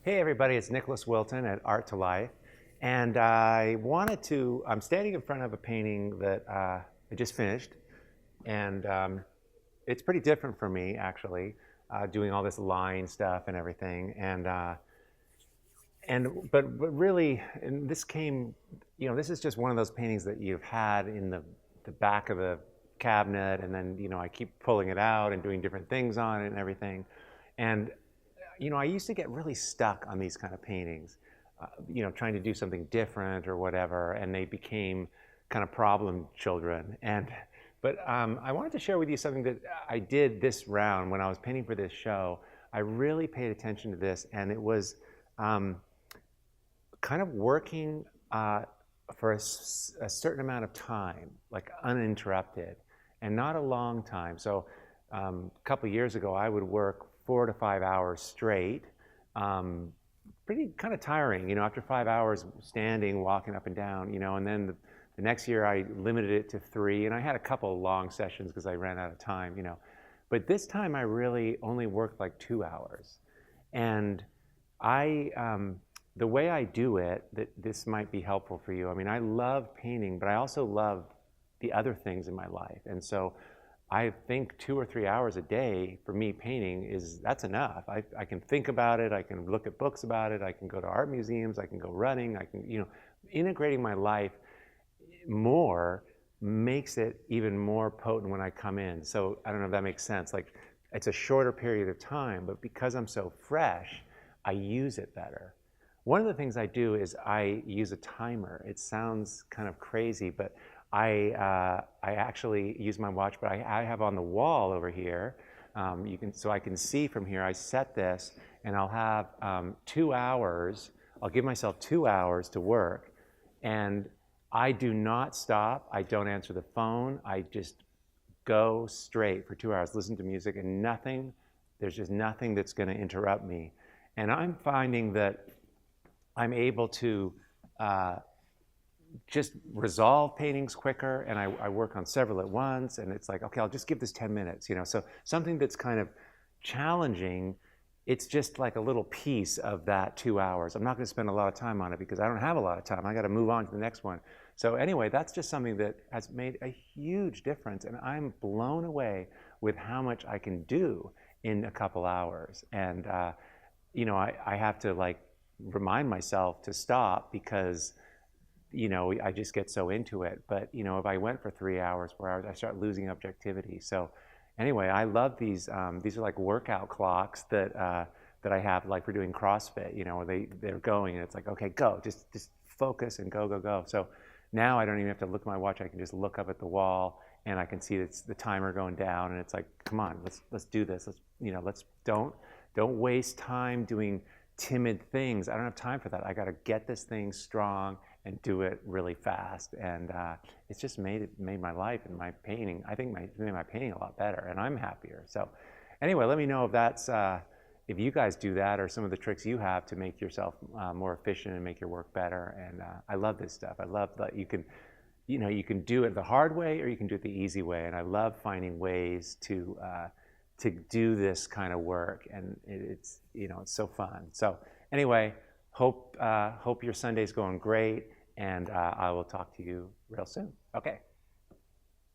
Hey everybody, it's Nicholas Wilton at Art to Life. And I'm standing in front of a painting that I just finished. And it's pretty different for me, actually, doing all this line stuff and everything. But really, and this came, this is just one of those paintings that you've had in the back of the cabinet. And then, I keep pulling it out and doing different things on it and everything. And I used to get really stuck on these kind of paintings, trying to do something different or whatever, and they became kind of problem children. But I wanted to share with you something that I did this round when I was painting for this show. I really paid attention to this, and it was kind of working for a certain amount of time, like uninterrupted, and not a long time. So a couple years ago, I would work 4 to 5 hours straight. Pretty kind of tiring, after 5 hours standing, walking up and down, and then the next year I limited it to 3, and I had a couple of long sessions because I ran out of time, But this time I really only worked like 2 hours. And the way I do it, this might be helpful for you. I mean, I love painting, but I also love the other things in my life. And so I think 2 or 3 hours a day for me painting that's enough. I can think about it, I can look at books about it, I can go to art museums, I can go running, I can, integrating my life more makes it even more potent when I come in. So I don't know if that makes sense. Like, it's a shorter period of time, but because I'm so fresh, I use it better. One of the things I do is I use a timer. It sounds kind of crazy, but I actually use my watch, but I have on the wall over here, so I can see from here. I set this, and I'll have 2 hours. I'll give myself 2 hours to work, and I do not stop. I don't answer the phone. I just go straight for 2 hours, listen to music, and there's just nothing that's going to interrupt me. And I'm finding that I'm able to just resolve paintings quicker, and I work on several at once, and it's like, okay, I'll just give this 10 minutes, So something that's kind of challenging, it's just like a little piece of that 2 hours. I'm not going to spend a lot of time on it because I don't have a lot of time. I got to move on to the next one. So anyway, that's just something that has made a huge difference, and I'm blown away with how much I can do in a couple hours. And I have to like remind myself to stop because I just get so into it. But if I went for 3 hours, 4 hours, I start losing objectivity. So anyway, I love these. These are like workout clocks that I have, like for doing CrossFit. Where they're going, and it's like, okay, go, just focus and go, go, go. So now I don't even have to look at my watch. I can just look up at the wall, and I can see it's the timer going down, and it's like, come on, let's do this. Let's don't waste time doing timid things. I don't have time for that. I got to get this thing strong and do it really fast. And it's just made my life and my painting, I think made my painting a lot better, and I'm happier. So anyway, let me know if that's, if you guys do that or some of the tricks you have to make yourself more efficient and make your work better. And I love this stuff. I love that you can do it the hard way or you can do it the easy way. And I love finding ways to do this kind of work, and it's so fun. So anyway, hope your Sunday's going great, and I will talk to you real soon. Okay.